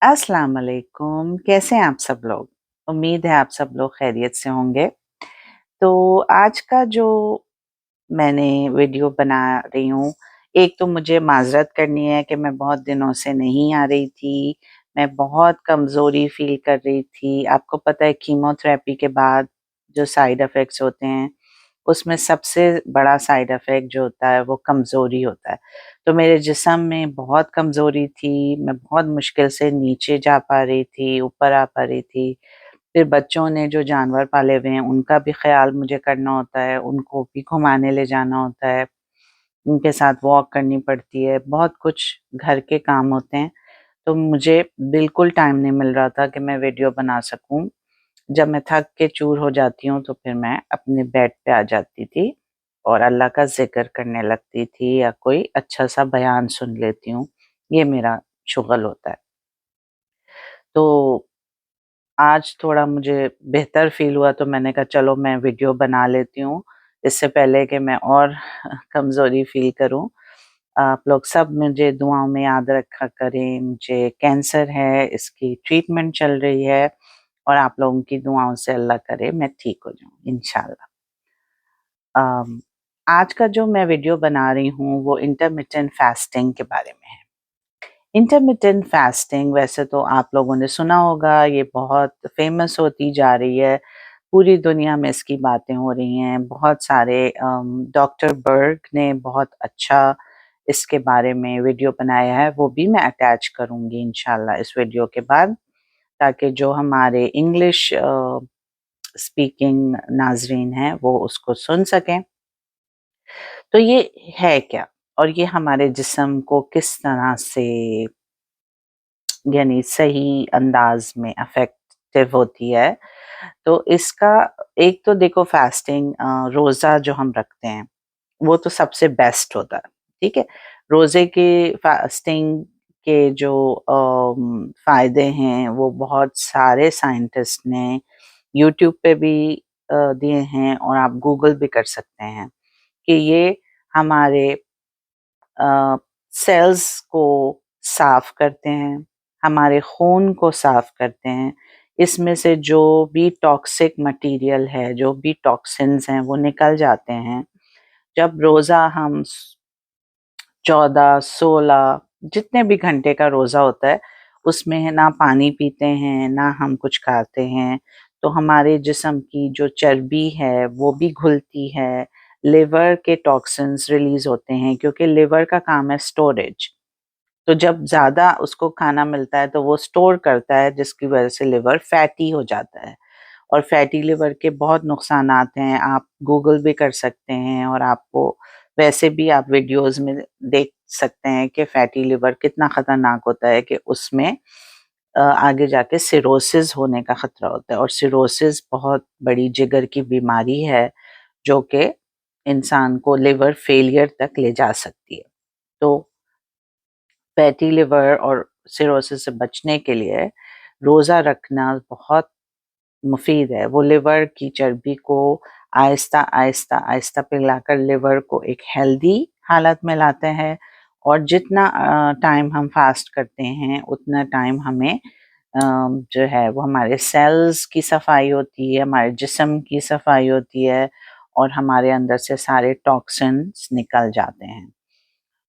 अस्सलाम वालेकुम। कैसे हैं आप सब लोग? उम्मीद है आप सब लोग खैरियत से होंगे। तो आज का जो मैंने वीडियो बना रही हूँ, एक तो मुझे माज़रत करनी है कि मैं बहुत दिनों से नहीं आ रही थी। मैं बहुत कमज़ोरी फ़ील कर रही थी। आपको पता है कीमोथेरेपी के बाद जो साइड इफ़ेक्ट्स होते हैं, उसमें सबसे बड़ा साइड इफ़ेक्ट जो होता है वो कमज़ोरी होता है। तो मेरे जिस्म में बहुत कमज़ोरी थी, मैं बहुत मुश्किल से नीचे जा पा रही थी, ऊपर आ पा रही थी। फिर बच्चों ने जो जानवर पाले हुए हैं उनका भी ख़्याल मुझे करना होता है, उनको भी घुमाने ले जाना होता है, उनके साथ वॉक करनी पड़ती है, बहुत कुछ घर के काम होते हैं। तो मुझे बिल्कुल टाइम नहीं मिल रहा था कि मैं वीडियो बना सकूँ। जब मैं थक के चूर हो जाती हूँ तो फिर मैं अपने बेड पे आ जाती थी और अल्लाह का ज़िक्र करने लगती थी या कोई अच्छा-सा बयान सुन लेती हूँ। ये मेरा शुग़ल होता है। तो आज थोड़ा मुझे बेहतर फ़ील हुआ तो मैंने कहा चलो मैं वीडियो बना लेती हूँ, इससे पहले कि मैं और कमज़ोरी फ़ील करूँ। आप लोग सब मुझे दुआओं में याद रखा करें, मुझे कैंसर है, इसकी ट्रीटमेंट चल रही है और आप लोगों की दुआओं से अल्लाह करे मैं ठीक हो जाऊँ इंशाल्लाह। अम, आज का जो मैं वीडियो बना रही हूँ वो इंटरमिटेंट फास्टिंग के बारे में है। इंटरमिटेंट फास्टिंग वैसे तो आप लोगों ने सुना होगा, ये बहुत फेमस होती जा रही है। पूरी दुनिया में इसकी बातें हो रही हैं। बहुत सारे डॉक्टर बर्ग ने बहुत अच्छा इसके बारे में वीडियो बनाया है, वो भी मैं अटैच करूँगी इंशाल्लाह इस वीडियो के बाद, ताकि जो हमारे इंग्लिश स्पीकिंग नाज़रीन हैं, वो उसको सुन सकें। तो ये है क्या? और ये हमारे जिस्म को किस तरह से यानी सही अंदाज़ में इफ़ेक्टिव होती है। तो इसका एक तो देखो फास्टिंग रोज़ा जो हम रखते हैं, वो तो सबसे बेस्ट होता है, ठीक है? रोज़े के फास्टिंग के जो फ़ायदे हैं, वो बहुत सारे साइंटिस्ट ने यूट्यूब पे भी दिए हैं और आप गूगल भी कर सकते हैं कि ये हमारे सेल्स को साफ करते हैं, हमारे खून को साफ करते हैं। इसमें से जो भी टॉक्सिक मटीरियल है, जो भी टॉक्सिन्स हैं, वो निकल जाते हैं। जब रोज़ा हम 14, 16 जितने भी घंटे का रोज़ा होता है, उसमें है ना पानी पीते हैं, ना हम कुछ खाते हैं, तो हमारे जिस्म की जो चर्बी है, वो भी घुलती है। लिवर के टॉक्सिन्स रिलीज़ होते हैं क्योंकि लिवर का काम है स्टोरेज। तो जब ज़्यादा उसको खाना मिलता है, तो वो स्टोर करता है, जिसकी वजह से लिवर फैटी हो जाता है। और फैटी लिवर के बहुत नुकसानात हैं, आप गूगल भी कर सकते हैं और आपको वैसे भी आप वीडियोज़ में देख सकते हैं कि फैटी लिवर कितना ख़तरनाक होता है कि उसमें आगे जाके सिरोसिस होने का खतरा होता है और सिरोसिस बहुत बड़ी जिगर की बीमारी है, जो कि इंसान को लिवर फेलियर तक ले जा सकती है। तो फैटी लिवर और सिरोसिस से बचने के लिए रोज़ा रखना बहुत मुफ़ीद है। वो लिवर की चर्बी को आहिस्ता-आहिस्ता पिघलाकर लिवर को एक हेल्दी हालत में लाते हैं और जितना टाइम हम फ़ास्ट करते हैं, उतना टाइम हमें जो है वो हमारे सेल्स की सफाई होती है, हमारे जिस्म की सफाई होती है और हमारे अंदर से सारे टॉक्सिन्स निकल जाते हैं।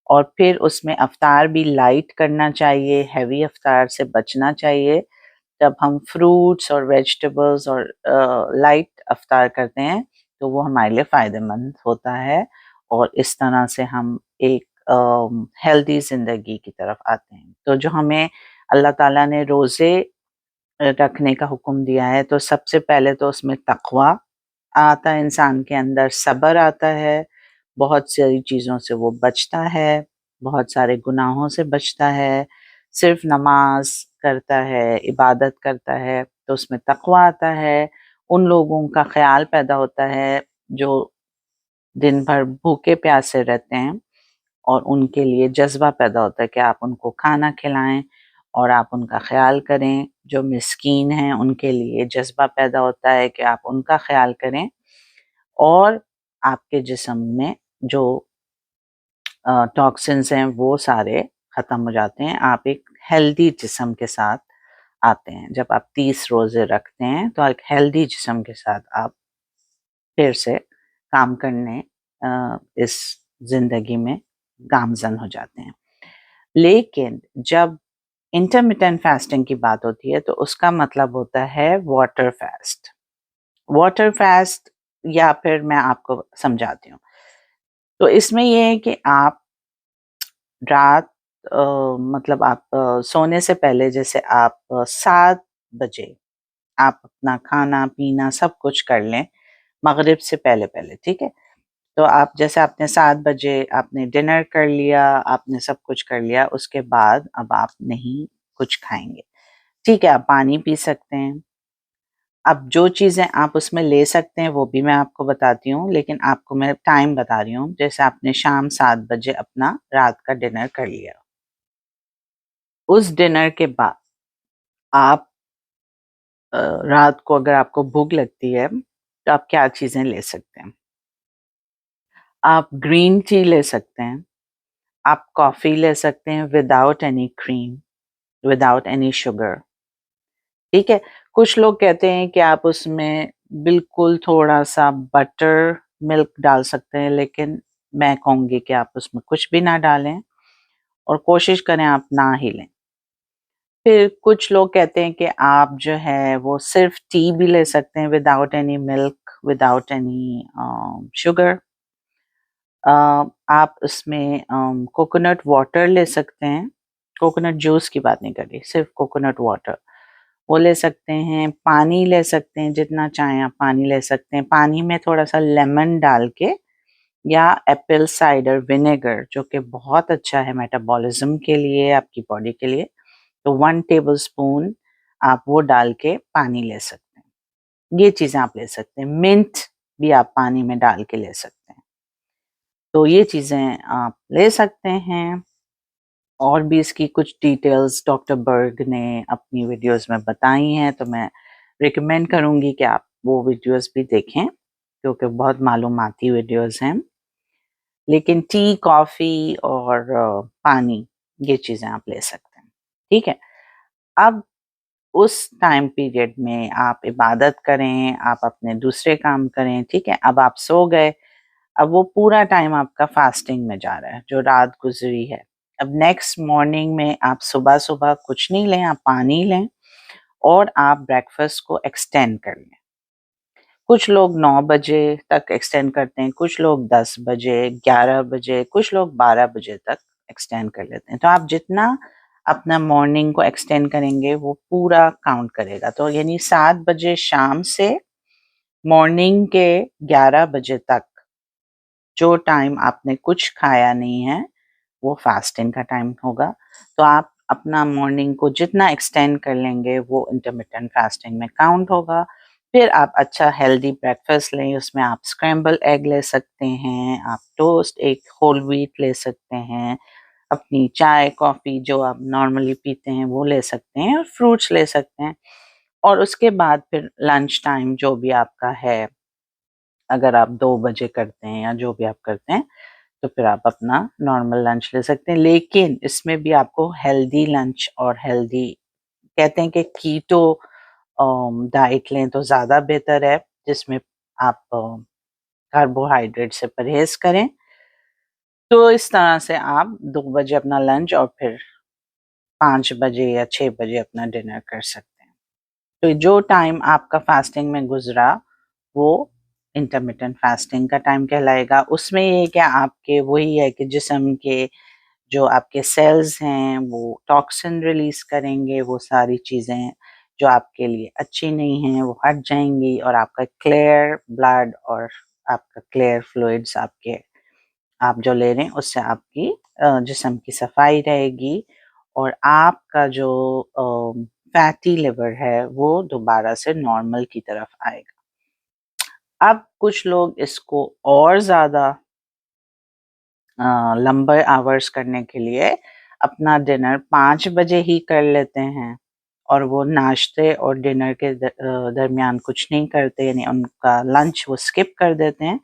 और फिर उसमें अफ्तार भी लाइट करना चाहिए, हेवी अफ्तार से बचना चाहिए। जब हम फ्रूट्स और वेजिटेबल्स और लाइट अफ्तार करते हैं, तो वो हमारे लिए फ़ायदेमंद होता है और इस तरह से हम एक हेल्दी ज़िंदगी की तरफ आते हैं। तो जो हमें अल्लाह ताला ने रोज़े रखने का हुक्म दिया है, तो सबसे पहले तो उसमें तक़वा आता है इंसान के अंदर, सब्र आता है, बहुत सारी चीज़ों से वो बचता है, बहुत सारे गुनाहों से बचता है, सिर्फ़ नमाज़ करता है, इबादत करता है, तो उसमें तक़वा आता है। उन लोगों का ख़्याल पैदा होता है, जो दिन भर भूखे-प्यासे रहते हैं और उनके लिए जज़्बा पैदा होता है कि आप उनको खाना खिलाएँ और आप उनका ख़्याल करें। जो मिस्कीन हैं, उनके लिए जज़्बा पैदा होता है कि आप उनका ख़्याल करें और आपके जिस्म में जो टॉक्सिन्स हैं वो सारे ख़त्म हो जाते हैं। आप एक हेल्दी जिस्म के साथ आते हैं। जब आप 30 रोजे रखते हैं तो एक हेल्दी जिस्म के साथ आप फिर से काम करने इस जिंदगी में गामजन हो जाते हैं। लेकिन जब इंटरमिटेंट फास्टिंग की बात होती है तो उसका मतलब होता है वाटर फास्ट। वाटर फास्ट, या फिर मैं आपको समझाती हूँ। तो इसमें ये है कि आप रात मतलब आप सोने से पहले, जैसे आप 7 बजे आप अपना खाना-पीना सब कुछ कर लें, मगरिब से पहले-पहले, ठीक है? तो आप जैसे आपने 7 बजे आपने डिनर कर लिया, आपने सब कुछ कर लिया, उसके बाद अब आप नहीं कुछ खाएँगे। ठीक है, आप पानी पी सकते हैं। अब जो चीज़ें आप उसमें ले सकते हैं वो भी मैं आपको बताती हूँ, लेकिन आपको मैं टाइम बता रही हूँ। जैसे आपने शाम 7 बजे अपना रात का डिनर कर लिया। उस डिनर के बाद आप रात को अगर आपको भूख लगती है, तो आप क्या चीज़ें ले सकते हैं? आप ग्रीन टी ले सकते हैं, आप कॉफ़ी ले सकते हैं without any cream, without any sugar, ठीक है? कुछ लोग कहते हैं कि आप उसमें बिल्कुल थोड़ा-सा बटर मिल्क डाल सकते हैं, लेकिन मैं कहूँगी कि आप उसमें कुछ भी ना डालें और कोशिश करें आप ना ही लें। फिर कुछ लोग कहते हैं कि आप जो है वो सिर्फ़ टी भी ले सकते हैं without any milk, without any sugar. Uh, आप उसमें कोकोनट वाटर ले सकते हैं। कोकोनट जूस की बात नहीं कर रही, सिर्फ़ कोकोनट वाटर। वो ले सकते हैं, पानी ले सकते हैं, जितना चाहें आप पानी ले सकते हैं। पानी में थोड़ा-सा लेमन डाल के या एप्पल साइडर विनेगर, जो कि बहुत अच्छा है मेटाबॉलिज़्म के लिए, आपकी बॉडी के लिए, तो 1 टेबलस्पून आप वो डाल के पानी ले सकते हैं। ये चीज़ें आप ले सकते हैं। मिंट भी आप पानी में डाल के ले सकते हैं। तो ये चीज़ें आप ले सकते हैं। और भी इसकी कुछ डिटेल्स डॉक्टर बर्ग ने अपनी वीडियोस में बताई हैं, तो मैं रिकमेंड करूँगी कि आप वो वीडियोस भी देखें, क्योंकि बहुत मालूमाती वीडियोस हैं। लेकिन टी, कॉफ़ी और पानी, ये चीज़ें आप ले सकते हैं, ठीक है? अब उस टाइम पीरियड में आप इबादत करें, आप अपने दूसरे काम करें, ठीक है? अब आप सो गए, अब वो पूरा टाइम आपका फास्टिंग में जा रहा है, जो रात गुज़री है। अब नेक्स्ट मॉर्निंग में आप सुबह-सुबह कुछ नहीं लें, आप पानी लें और आप ब्रेकफ़ास्ट को एक्सटेंड कर लें। कुछ लोग 9 बजे तक एक्सटेंड करते हैं, कुछ लोग 10 बजे, 11 बजे, कुछ लोग 12 बजे तक एक्सटेंड कर लेते हैं। तो आप जितना अपना मॉर्निंग को एक्सटेंड करेंगे, वो पूरा काउंट करेगा। तो यानी 7 बजे शाम से मॉर्निंग के 11 बजे तक जो टाइम आपने कुछ खाया नहीं है, वो फास्टिंग का टाइम होगा। तो आप अपना मॉर्निंग को जितना एक्सटेंड कर लेंगे, वो इंटरमिटेंट फास्टिंग में काउंट होगा। फिर आप अच्छा हेल्दी ब्रेकफ़ास्ट लें, उसमें आप स्क्रैम्बल एग ले सकते हैं, आप टोस्ट, एक होल व्हीट ले सकते हैं, अपनी चाय, कॉफ़ी जो आप नॉर्मली पीते हैं, वो ले सकते हैं और फ्रूट्स ले सकते हैं। और उसके बाद फिर लंच टाइम जो भी आपका है, अगर आप 2 बजे करते हैं या जो भी आप करते हैं, तो फिर आप अपना नॉर्मल लंच ले सकते हैं। लेकिन इसमें भी आपको हेल्दी लंच और हेल्दी, कहते हैं कि कीटो डाइट लें तो ज़्यादा बेहतर है, जिसमें आप कार्बोहाइड्रेट से परहेज़ करें। तो इस तरह से आप 2 बजे अपना लंच और फिर 5 बजे या 6 बजे अपना डिनर कर सकते हैं। तो जो टाइम आपका फास्टिंग में गुज़रा, वो इंटरमिटेंट फास्टिंग का टाइम कहलाएगा। उसमें ये क्या आपके वही है कि जिस्म के जो आपके सेल्स हैं वो टॉक्सिन रिलीज़ करेंगे, वो सारी चीज़ें जो आपके लिए अच्छी नहीं हैं वो हट जाएँगी और आपका क्लियर ब्लड और आपका क्लियर फ्लूइड्स आपके आप जो ले रहे हैं उससे आपकी जिस्म की सफाई रहेगी और आपका जो फैटी लिवर है वो दोबारा से नॉर्मल की तरफ आएगा। अब कुछ लोग इसको और ज़्यादा लंबे आवर्स करने के लिए अपना डिनर 5 बजे ही कर लेते हैं और वो नाश्ते और डिनर के दरमियान कुछ नहीं करते, यानी उनका लंच वो स्किप कर देते हैं।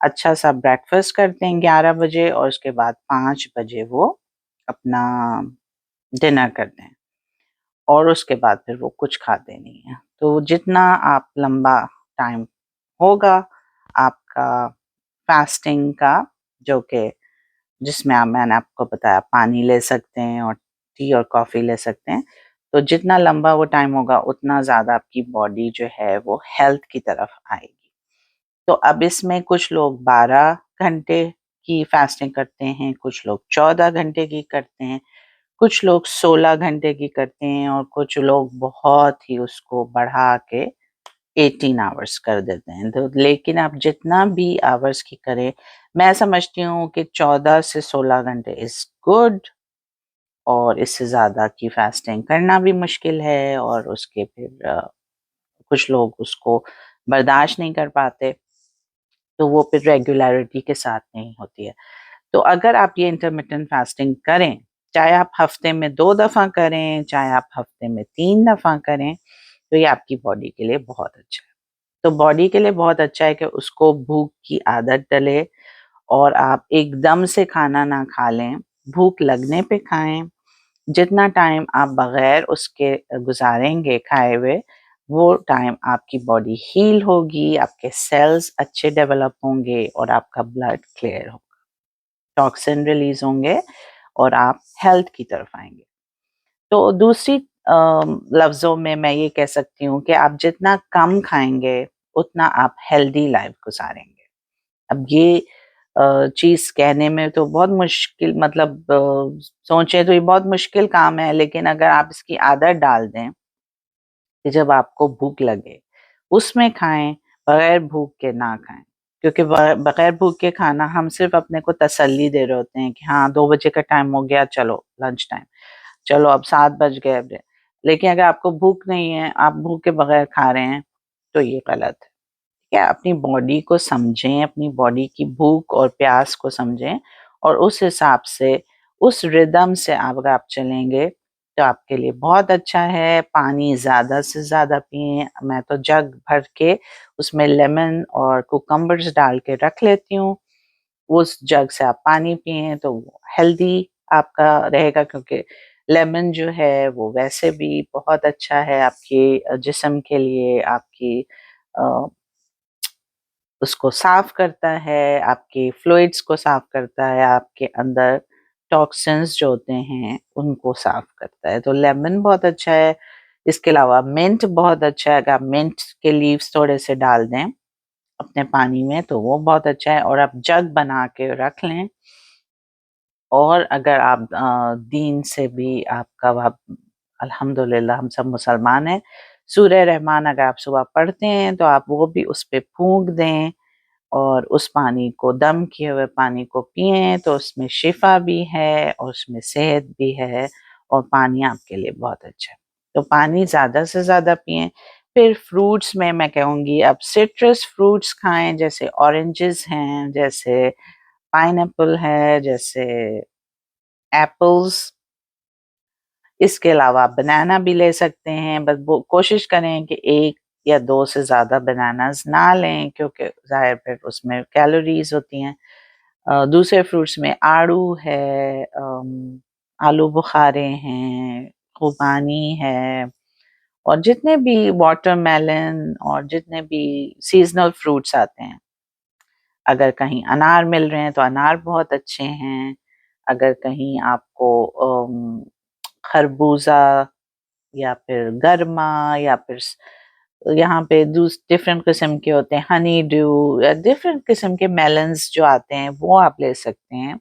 अच्छा सा ब्रेकफ़ास्ट करते हैं 11 बजे और उसके बाद 5 बजे वो अपना डिनर करते हैं और उसके बाद फिर वो कुछ खाते नहीं हैं। तो जितना आप लंबा टाइम होगा आपका फास्टिंग का, जो कि जिसमें मैंने आपको बताया पानी ले सकते हैं और टी और कॉफ़ी ले सकते हैं, तो जितना लंबा वो टाइम होगा उतना ज़्यादा आपकी बॉडी जो है वो हेल्थ की तरफ आएगी। तो अब इसमें कुछ लोग 12 घंटे की फास्टिंग करते हैं, कुछ लोग 14 घंटे की करते हैं, कुछ लोग 16 घंटे की करते हैं और कुछ लोग बहुत ही उसको बढ़ा के 18 आवर्स कर देते हैं। तो लेकिन आप जितना भी आवर्स की करें, मैं समझती हूँ कि 14 से 16 घंटे इज़ गुड, और इससे ज़्यादा की फास्टिंग करना भी मुश्किल है और उसके फिर कुछ लोग उसको बर्दाश्त नहीं कर पाते, तो वो फिर रेगुलरिटी के साथ नहीं होती है। तो अगर आप ये इंटरमिटेंट फास्टिंग करें, चाहे आप हफ्ते में 2 दफ़ा करें, चाहे आप हफ्ते में 3 दफ़ा करें, तो ये आपकी बॉडी के लिए बहुत अच्छा है। तो बॉडी के लिए बहुत अच्छा है कि उसको भूख की आदत डले और आप एकदम से खाना ना खा लें, भूख लगने पे खाएँ। जितना टाइम आप बगैर उसके गुज़ारेंगे खाए हुए, वो टाइम आपकी बॉडी हील होगी, आपके सेल्स अच्छे डेवलप होंगे और आपका ब्लड क्लियर होगा, टॉक्सिन रिलीज़ होंगे और आप हेल्थ की तरफ आएँगे। तो दूसरी लफ्ज़ों में मैं ये कह सकती हूँ कि आप जितना कम खाएँगे, उतना आप हेल्दी लाइफ़ गुज़ारेंगे। अब ये चीज़ कहने में तो बहुत मुश्किल, मतलब सोचें तो ये बहुत मुश्किल काम है, लेकिन अगर आप इसकी आदत डाल दें कि जब आपको भूख लगे, उसमें खाएँ, बगैर भूख के ना खाएँ। क्योंकि बगैर भूख के खाना हम सिर्फ़ अपने को तसल्ली दे रहे होते हैं कि हाँ, 2 बजे का टाइम हो गया, चलो लंच टाइम, चलो अब 7 बज गए अब। लेकिन अगर आपको भूख नहीं है, आप भूख के बगैर खा रहे हैं, तो ये गलत है। क्या अपनी बॉडी को समझें, अपनी बॉडी की भूख और प्यास को समझें और उस हिसाब से, उस रिदम से अगर आप चलेंगे, तो आपके लिए बहुत अच्छा है। पानी ज़्यादा से ज़्यादा पिएँ, मैं तो जग भर के उसमें लेमन और कुकम्बर्स डाल के रख लेती हूँ। उस जग से आप पानी पिएँ तो वो हेल्दी आपका रहेगा, क्योंकि लेमन जो है वो वैसे भी बहुत अच्छा है आपके जिस्म के लिए, आपकी अ, उसको साफ करता है, आपके फ्लूइड्स को साफ करता है, आपके अंदर टॉक्सिन्स जो होते हैं उनको साफ करता है। तो लेमन बहुत अच्छा है। इसके अलावा मिंट बहुत अच्छा है, अगर आप मिंट के लीव्स थोड़े से डाल दें अपने पानी में तो वो बहुत अच्छा है, और आप जग बना के रख लें। और अगर आप दीन से भी आपका आप अल्हम्दुलिल्लाह हम सब मुसलमान हैं, सूरह रहमान अगर आप सुबह पढ़ते हैं तो आप वो भी उस पे फूँक दें और उस पानी को, दम किए हुए पानी को पिएँ, तो उसमें शिफ़ा भी है और उसमें सेहत भी है और पानी आपके लिए बहुत अच्छा है। तो पानी ज़्यादा से ज़्यादा पिएँ। फिर फ्रूट्स में मैं कहूँगी आप सिट्रस फ्रूट्स खाएँ, जैसे ऑरेंजेस हैं, जैसे पाइनएप्पल है, जैसे एप्पल्स। इसके अलावा आप बनाना भी ले सकते हैं, बस वो कोशिश करें कि 1 या 2 से ज़्यादा बनानास ना लें, क्योंकि ज़ाहिर फिर उसमें कैलोरीज़ होती हैं। दूसरे फ्रूट्स में आड़ू है, आलू बुखारे हैं, खुबानी है, और जितने भी वाटरमेलन और जितने भी सीज़नल फ्रूट्स आते हैं, अगर कहीं अनार मिल रहे हैं तो अनार बहुत अच्छे हैं। अगर कहीं आपको खरबूजा या फिर गरमा या फिर यहाँ पे डिफरेंट किस्म के होते हैं, हनी ड्यू या डिफरेंट किस्म के मेलन्स जो आते हैं वो आप ले सकते हैं।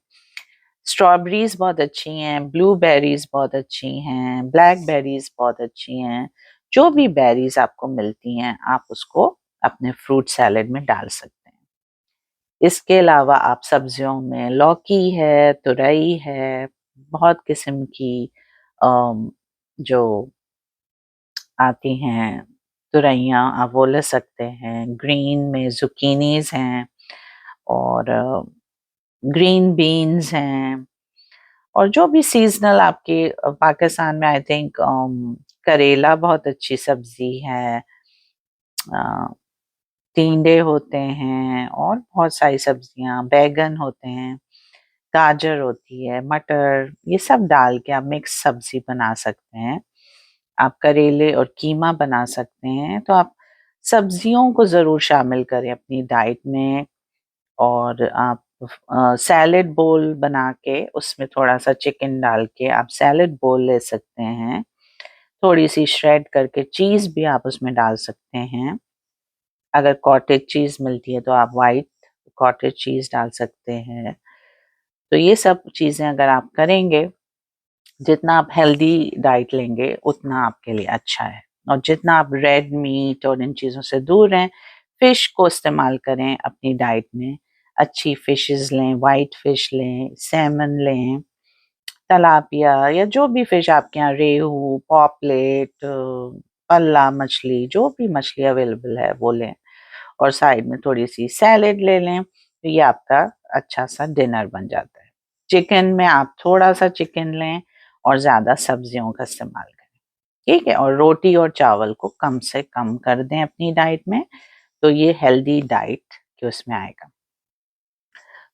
स्ट्रॉबेरीज बहुत अच्छी हैं, ब्लूबेरीज बहुत अच्छी हैं, ब्लैकबेरीज बहुत अच्छी हैं। जो भी बेरीज आपको मिलती हैं आप उसको अपने फ्रूट सैलेड में डाल सकते हैं। इसके अलावा आप सब्जियों में लौकी है, तुरई है, बहुत किस्म की जो आती हैं तुरैयाँ आप वो ले सकते हैं। ग्रीन में ज़ुकीनीज़ हैं और ग्रीन बीन्स हैं, और जो भी सीज़नल आपके पाकिस्तान में आई थिंक करेला बहुत अच्छी सब्ज़ी है। अ, टिंडे होते हैं और बहुत सारी सब्जियाँ, बैंगन होते हैं। गाजर होती है, मटर, ये सब डाल के आप मिक्स सब्जी बना सकते हैं। आप करेले और कीमा बना सकते हैं। तो आप सब्जियों को ज़रूर शामिल करें अपनी डाइट में। और आप सैलेड बोल बना के उसमें थोड़ा-सा चिकन डाल के आप सैलेड बोल ले सकते हैं। थोड़ी-सी श्रेड करके चीज़ भी आप उसमें डाल सकते हैं। अगर कॉटेज चीज़ मिलती है तो आप व्हाइट कॉटेज चीज़ डाल सकते हैं। तो ये सब चीज़ें अगर आप करेंगे, जितना आप हेल्दी डाइट लेंगे उतना आपके लिए अच्छा है। और जितना आप रेड मीट और इन चीज़ों से दूर रहें, फिश को इस्तेमाल करें अपनी डाइट में। अच्छी फिशेस लें, व्हाइट फिश लें, सैमन लें, तलापिया या जो भी फिश आपके यहाँ, रेहू, पॉपलेट, पल्ला मछली, जो भी मछली अवेलेबल है वो लें। और साइड में थोड़ी-सी सैलेड ले लें, तो ये आपका अच्छा-सा डिनर बन जाता है। चिकन में आप थोड़ा-सा चिकन लें और ज़्यादा सब्जियों का इस्तेमाल करें, ठीक है? और रोटी और चावल को कम से कम कर दें अपनी डाइट में, तो ये हेल्दी डाइट के उसमें आएगा।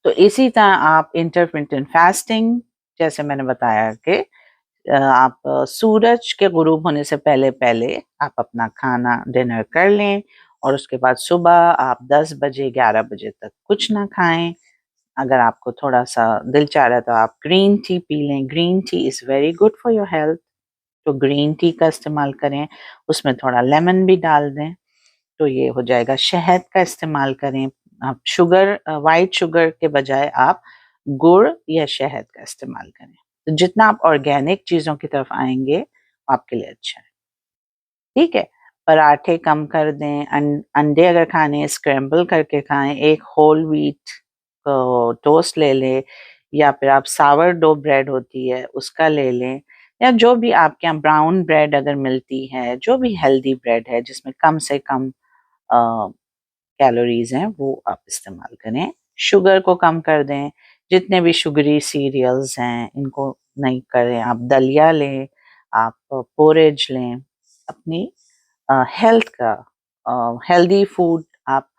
तो इसी तरह आप इंटरमिटेंट फास्टिंग, जैसे मैंने बताया कि आप सूरज के गुरूब होने से पहले-पहले आप अपना खाना डिनर कर लें और उसके बाद सुबह आप 10 बजे 11 बजे तक कुछ ना खाएँ। अगर आपको थोड़ा-सा दिल चाह रहा है तो आप ग्रीन टी पी लें। Green tea is very good for your health, तो ग्रीन टी का इस्तेमाल करें। उसमें थोड़ा लेमन भी डाल दें, तो ये हो जाएगा। शहद का इस्तेमाल करें। आप व्हाइट शुगर के बजाय आप गुड़ या शहद का इस्तेमाल करें। तो जितना आप ऑर्गेनिक चीज़ों की तरफ आएँगे, आपके लिए अच्छा है, ठीक है? पराठे कम कर दें, अंडे अगर खाने हैं स्क्रैम्बल करके खाएँ, एक होल व्हीट टोस्ट ले लें या फिर आप सावरडो ब्रेड होती है उसका ले लें, या जो भी आपके यहाँ ब्राउन ब्रेड अगर मिलती है, जो भी हेल्दी ब्रेड है जिसमें कम से कम अ, कैलोरीज़ हैं वो आप इस्तेमाल करें। शुगर को कम कर दें, जितने भी शुगरी सीरियल्स हैं इनको नहीं करें। आप दलिया लें, आप पोरेज लें। अपनी हेल्थ का हेल्दी फूड आप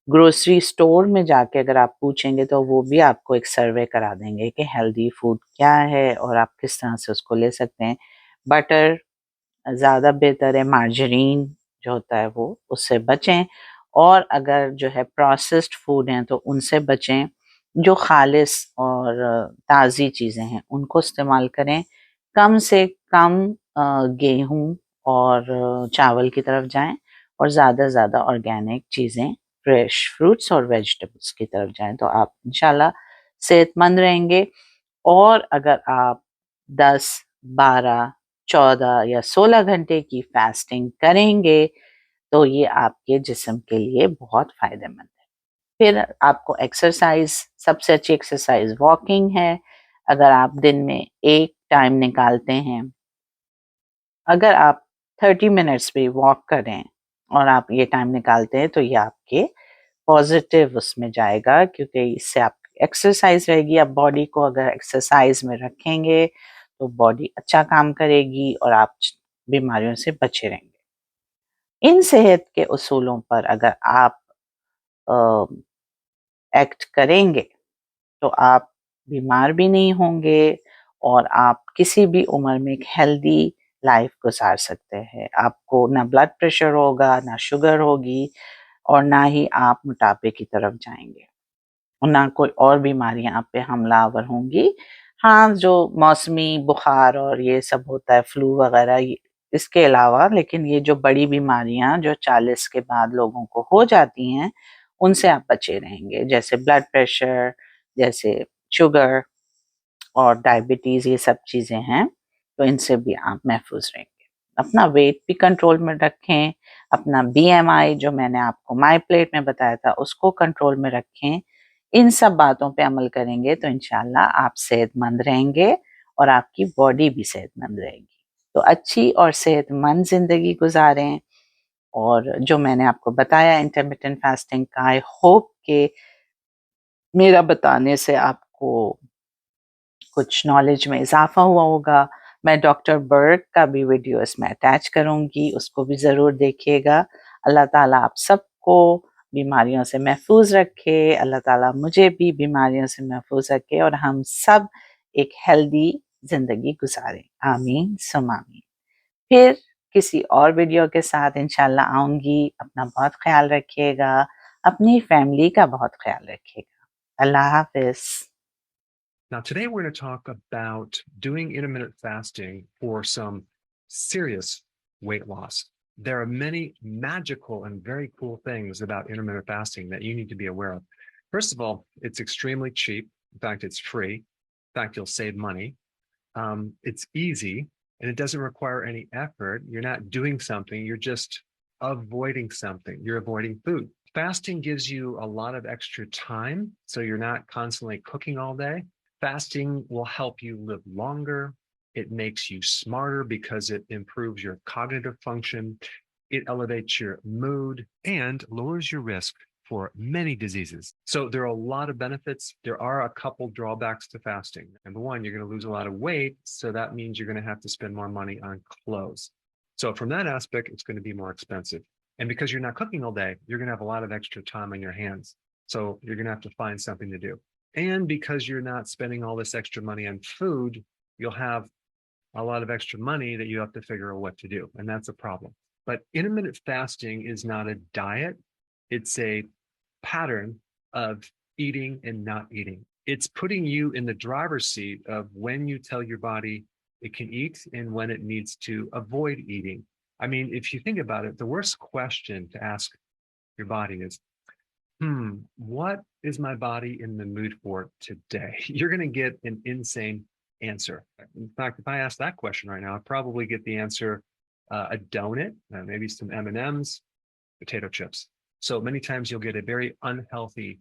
ग्रोसरी स्टोर में जाके अगर आप पूछेंगे तो वो भी आपको एक सर्वे करा देंगे कि हेल्दी फूड क्या है और आप किस तरह से उसको ले सकते हैं। बटर ज़्यादा बेहतर है, मार्जरीन जो होता है वो उससे बचें। और अगर जो है प्रोसेस्ड फूड हैं तो उनसे बचें। जो ख़ालिस और ताज़ी चीज़ें हैं उनको इस्तेमाल करें। कम से कम गेहूँ और चावल की तरफ जाएँ और ज़्यादा से ज़्यादा ऑर्गेनिक चीज़ें, फ्रेश फ्रूट्स और वेजिटेबल्स की तरफ जाएँ, तो आप इंशाल्लाह सेहतमंद रहेंगे। और अगर आप 10, 12, 14 या 16 घंटे की फास्टिंग करेंगे, तो ये आपके जिस्म के लिए बहुत फ़ायदेमंद है। फिर आपको एक्सरसाइज़, सबसे अच्छी एक्सरसाइज़ वॉकिंग है। अगर आप दिन में एक टाइम निकालते हैं, अगर आप 30 मिनट्स भी वॉक करें और आप ये टाइम निकालते हैं, तो ये आपके पॉज़िटिव उसमें जाएगा, क्योंकि इससे आपकी एक्सरसाइज़ रहेगी। आप बॉडी को अगर एक्सरसाइज़ में रखेंगे, तो बॉडी अच्छा काम करेगी और आप बीमारियों से बचे रहेंगे। इन सेहत के उसूलों पर अगर आप अ, एक्ट करेंगे, तो आप बीमार भी नहीं होंगे और आप किसी भी उम्र में एक हेल्दी लाइफ गुजार सकते हैं। आपको ना ब्लड प्रेशर होगा, ना शुगर होगी और ना ही आप मोटापे की तरफ जाएँगे। और ना कोई और बीमारियाँ आप पे हमलावर होंगी। हाँ, जो मौसमी बुखार और ये सब होता है, फ्लू वगैरह, ये इसके अलावा, लेकिन ये जो बड़ी बीमारियाँ जो 40 के बाद लोगों को हो जाती हैं, उनसे आप बचे रहेंगे। जैसे ब्लड प्रेशर, जैसे शुगर और डायबिटीज़, ये सब चीज़ें हैं, तो इनसे भी आप महफूज़ रहेंगे। अपना वेट भी कंट्रोल में रखें, अपना बीएमआई जो मैंने आपको माय प्लेट में बताया था, उसको कंट्रोल में रखें। इन सब बातों पे अमल करेंगे तो इंशाल्लाह आप सेहतमंद रहेंगे और आपकी बॉडी भी सेहतमंद रहेगी। तो अच्छी और सेहतमंद ज़िंदगी गुज़ारें। और जो मैंने आपको बताया इंटरमिटेंट फास्टिंग का, आई होप कि मेरा बताने से आपको कुछ नॉलेज में इज़ाफ़ा हुआ होगा। मैं डॉक्टर बर्ग का भी वीडियो इसमें अटैच करूँगी, उसको भी ज़रूर देखिएगा। अल्लाह ताला आप सबको बीमारियों से महफूज रखे। अल्लाह ताला मुझे भी बीमारियों से महफूज रखे और हम सब एक हेल्दी ज़िंदगी गुजारें। आमीन सुम आमीन। फिर किसी और वीडियो के साथ इंशाल्लाह आऊँगी। अपना बहुत ख्याल रखिएगा, अपनी फैमिली का बहुत ख्याल रखिएगा। अल्लाह हाफ़िज़। Now, today we're going to talk about doing intermittent fasting for some serious weight loss. There are many magical and very cool things about intermittent fasting that you need to be aware of. First of all, it's extremely cheap. In fact, it's free. In fact, you'll save money. It's easy and it doesn't require any effort. You're not doing something, you're just avoiding something. You're avoiding food. Fasting gives you a lot of extra time, so you're not constantly cooking all day. Fasting will help you live longer. It makes you smarter because it improves your cognitive function. It elevates your mood and lowers your risk for many diseases. So there are a lot of benefits. There are a couple drawbacks to fasting. Number one, you're going to lose a lot of weight. So that means you're going to have to spend more money on clothes. So from that aspect, it's going to be more expensive. And because you're not cooking all day, you're going to have a lot of extra time on your hands. So you're going to have to find something to do. And because you're not spending all this extra money on food, you'll have a lot of extra money that you have to figure out what to do. And that's a problem. But intermittent fasting is not a diet. It's a pattern of eating and not eating. It's putting you in the driver's seat of when you tell your body it can eat and when it needs to avoid eating. I mean, if you think about it, the worst question to ask your body is, what is my body in the mood for today? You're going to get an insane answer. In fact, if I ask that question right now, I'd probably get the answer, a donut, maybe some M&Ms, potato chips. So many times you'll get a very unhealthy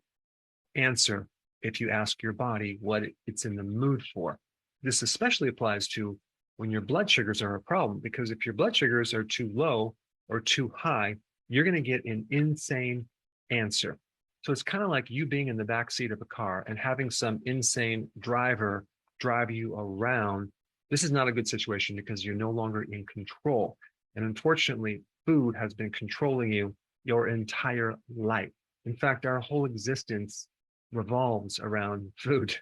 answer if you ask your body what it's in the mood for. This especially applies to when your blood sugars are a problem, because if your blood sugars are too low or too high, you're going to get an insane answer. So it's kind of like you being in the back seat of a car and having some insane driver drive you around. This is not a good situation because you're no longer in control. And unfortunately, food has been controlling you your entire life. In fact, our whole existence revolves around food.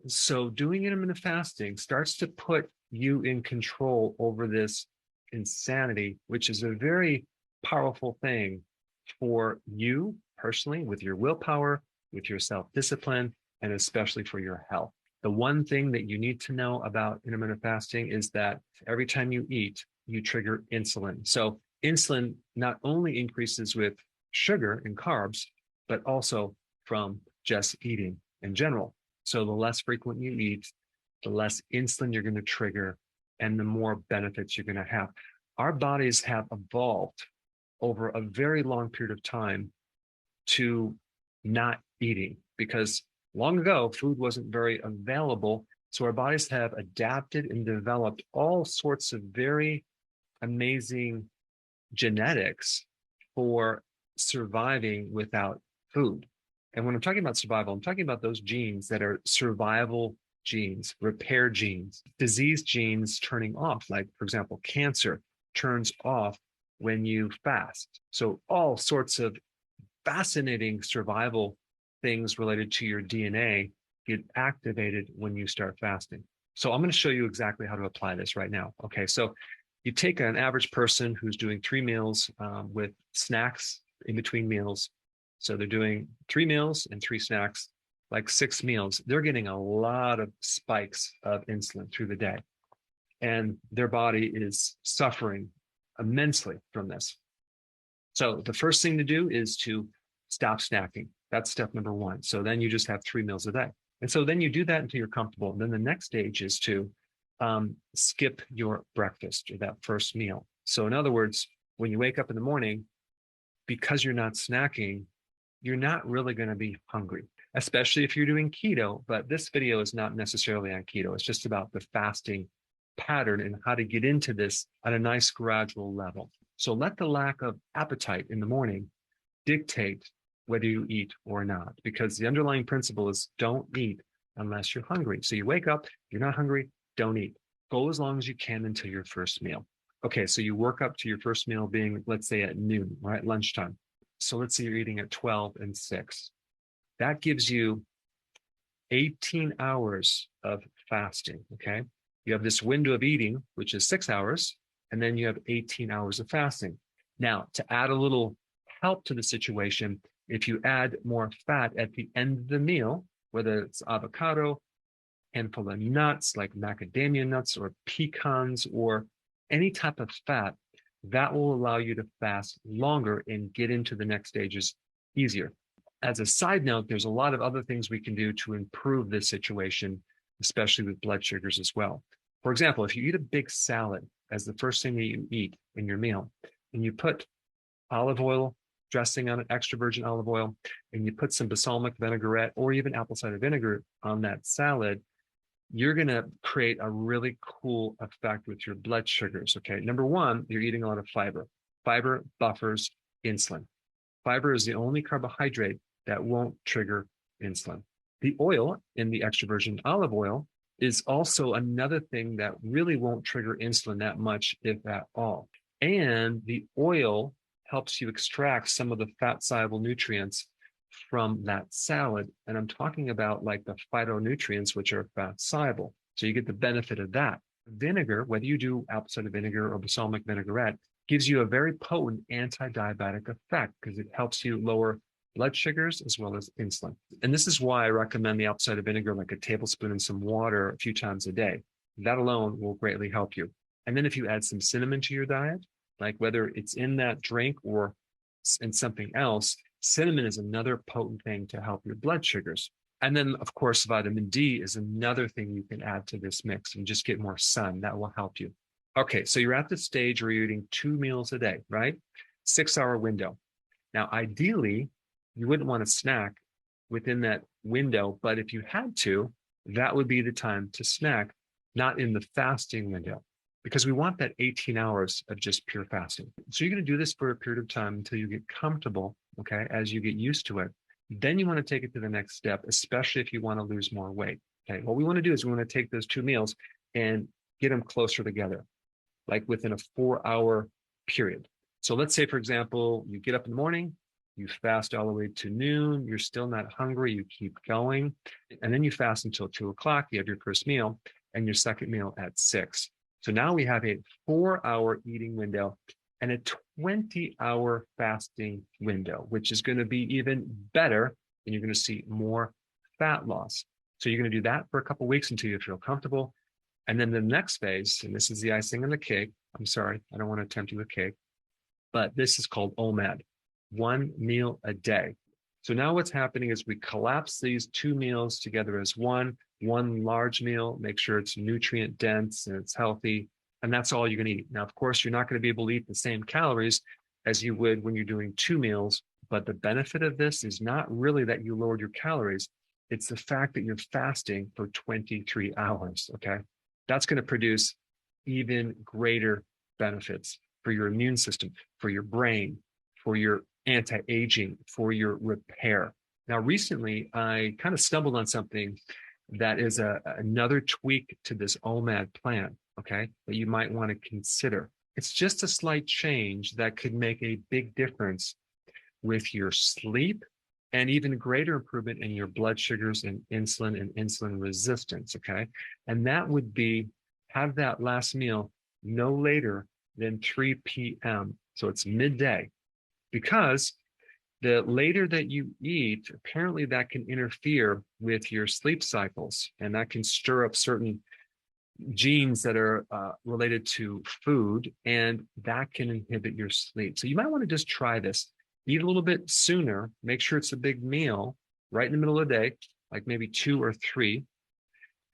So doing intermittent fasting starts to put you in control over this insanity, which is a very powerful thing for you personally, with your willpower, with your self-discipline, and especially for your health. The one thing that you need to know about intermittent fasting is that every time you eat, you trigger insulin. So insulin not only increases with sugar and carbs, but also from just eating in general. So the less frequent you eat, the less insulin you're going to trigger, and the more benefits you're going to have. Our bodies have evolved over a very long period of time to not eating, because long ago food wasn't very available. So our bodies have adapted and developed all sorts of very amazing genetics for surviving without food. And when I'm talking about survival, I'm talking about those genes that are survival genes, repair genes, disease genes turning off. Like, for example, cancer turns off when you fast. So all sorts of fascinating survival things related to your DNA get activated when you start fasting. So I'm going to show you exactly how to apply this right now. Okay, so you take an average person who's doing 3 meals with snacks in between meals. So they're doing 3 meals and 3 snacks, like 6 meals. They're getting a lot of spikes of insulin through the day. And their body is suffering immensely from this. So the first thing to do is to stop snacking. That's step number 1. So then you just have 3 meals a day. And so then you do that until you're comfortable. And then the next stage is to skip your breakfast or that first meal. So in other words, when you wake up in the morning, because you're not snacking, you're not really going to be hungry, especially if you're doing keto. But this video is not necessarily on keto. It's just about the fasting pattern and how to get into this at a nice gradual level. So let the lack of appetite in the morning dictate whether you eat or not, because the underlying principle is don't eat unless you're hungry. So you wake up, you're not hungry, don't eat. Go as long as you can until your first meal. Okay, so you work up to your first meal being, let's say, at noon or at lunchtime. So let's say you're eating at 12 and 6. That gives you 18 hours of fasting, okay? You have this window of eating, which is 6 hours, and then you have 18 hours of fasting. Now, to add a little help to the situation, if you add more fat at the end of the meal, whether it's avocado, handful of nuts like macadamia nuts or pecans or any type of fat, that will allow you to fast longer and get into the next stages easier. As a side note, there's a lot of other things we can do to improve this situation, especially with blood sugars as well. For example, if you eat a big salad as the first thing that you eat in your meal, and you put olive oil dressing on it, extra virgin olive oil, and you put some balsamic vinaigrette or even apple cider vinegar on that salad, you're going to create a really cool effect with your blood sugars. Okay. Number one, you're eating a lot of fiber. Fiber buffers insulin. Fiber is the only carbohydrate that won't trigger insulin. The oil in the extra virgin olive oil is also another thing that really won't trigger insulin that much, if at all. And the oil helps you extract some of the fat soluble nutrients from that salad. And I'm talking about like the phytonutrients, which are fat soluble. So you get the benefit of that. Vinegar, whether you do apple cider vinegar or balsamic vinaigrette, gives you a very potent anti-diabetic effect because it helps you lower blood sugars as well as insulin. And this is why I recommend the apple cider vinegar, like a tablespoon in some water a few times a day. That alone will greatly help you. And then if you add some cinnamon to your diet, like whether it's in that drink or in something else, cinnamon is another potent thing to help your blood sugars. And then, of course, vitamin D is another thing you can add to this mix and just get more sun. That will help you. Okay, so you're at the stage where you're eating 2 meals a day, right? 6-hour window. Now, ideally, you wouldn't want to snack within that window, but if you had to, that would be the time to snack, not in the fasting window, because we want that 18 hours of just pure fasting. So you're going to do this for a period of time until you get comfortable, okay, as you get used to it. Then you want to take it to the next step, especially if you want to lose more weight. Okay, what we want to do is we want to take those 2 meals and get them closer together, like within a 4-hour period. So let's say, for example, you get up in the morning, you fast all the way to noon, you're still not hungry, you keep going, and then you fast until 2 o'clock, you have your first meal, and your second meal at 6. So now we have a 4-hour eating window and a 20-hour fasting window, which is going to be even better, and you're going to see more fat loss. So you're going to do that for a couple of weeks until you feel comfortable. And then the next phase, and this is the icing on the cake. I'm sorry, I don't want to tempt you with cake, but this is called OMAD, 1 meal a day. So now what's happening is we collapse these 2 meals together as one large meal, make sure it's nutrient dense and it's healthy, and that's all you're going to eat. Now, of course, you're not going to be able to eat the same calories as you would when you're doing 2 meals, but the benefit of this is not really that you lowered your calories. It's the fact that you're fasting for 23 hours, okay? That's going to produce even greater benefits for your immune system, for your brain, for your anti-aging, for your repair. Now, recently, I kind of stumbled on something that is another tweak to this OMAD plan, okay, that you might want to consider. It's just a slight change that could make a big difference with your sleep and even greater improvement in your blood sugars and insulin resistance, okay? And that would be have that last meal no later than 3 p.m. So it's midday, because the later that you eat, apparently that can interfere with your sleep cycles, and that can stir up certain genes that are related to food, and that can inhibit your sleep. So you might want to just try this. Eat a little bit sooner. Make sure it's a big meal right in the middle of the day, like maybe 2 or 3,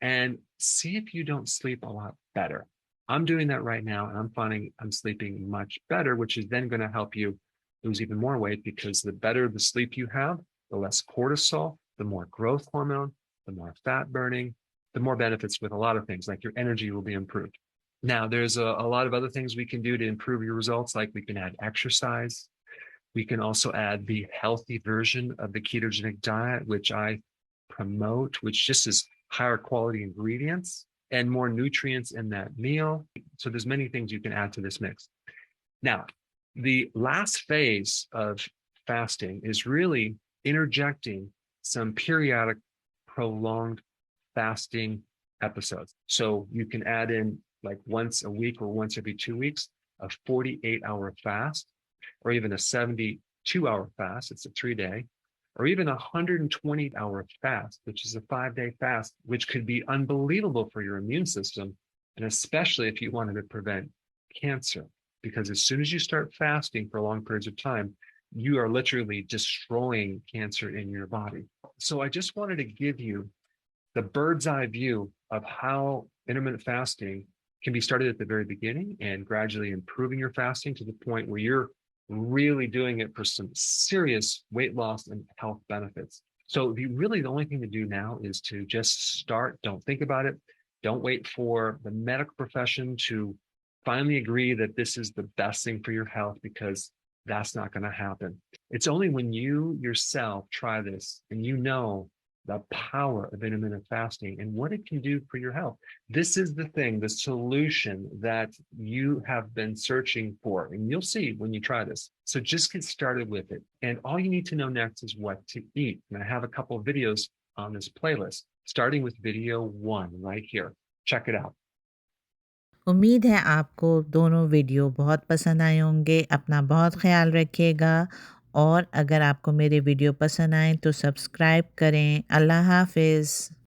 and see if you don't sleep a lot better. I'm doing that right now, and I'm finding I'm sleeping much better, which is then going to help you lose even more weight, because the better the sleep you have, the less cortisol, the more growth hormone, the more fat burning, the more benefits with a lot of things, like your energy will be improved. Now, there's a lot of other things we can do to improve your results, like we can add exercise. We can also add the healthy version of the ketogenic diet, which I promote, which just is higher quality ingredients and more nutrients in that meal. So there's many things you can add to this mix. Now, the last phase of fasting is really interjecting some periodic prolonged fasting episodes. So you can add in like once a week or once every 2 weeks, a 48-hour fast, or even a 72-hour fast. It's a 3-day, or even a 120-hour fast, which is a 5-day fast, which could be unbelievable for your immune system. And especially if you wanted to prevent cancer, because as soon as you start fasting for long periods of time, you are literally destroying cancer in your body. So I just wanted to give you the bird's eye view of how intermittent fasting can be started at the very beginning and gradually improving your fasting to the point where you're really doing it for some serious weight loss and health benefits. So the only thing to do now is to just start. Don't think about it. Don't wait for the medical profession to finally agree that this is the best thing for your health, because that's not going to happen. It's only when you yourself try this and you know the power of intermittent fasting and what it can do for your health. This is the thing, the solution that you have been searching for, and you'll see when you try this. So just get started with it. And all you need to know next is what to eat. And I have a couple of videos on this playlist, starting with video 1 right here. Check it out. उम्मीद है आपको दोनों video बहुत पसंद आए होंगे। अपना बहुत ख्याल रखिएगा और अगर आपको मेरे वीडियो पसंद आए तो सब्सक्राइब करें। अल्लाह हाफ़िज़।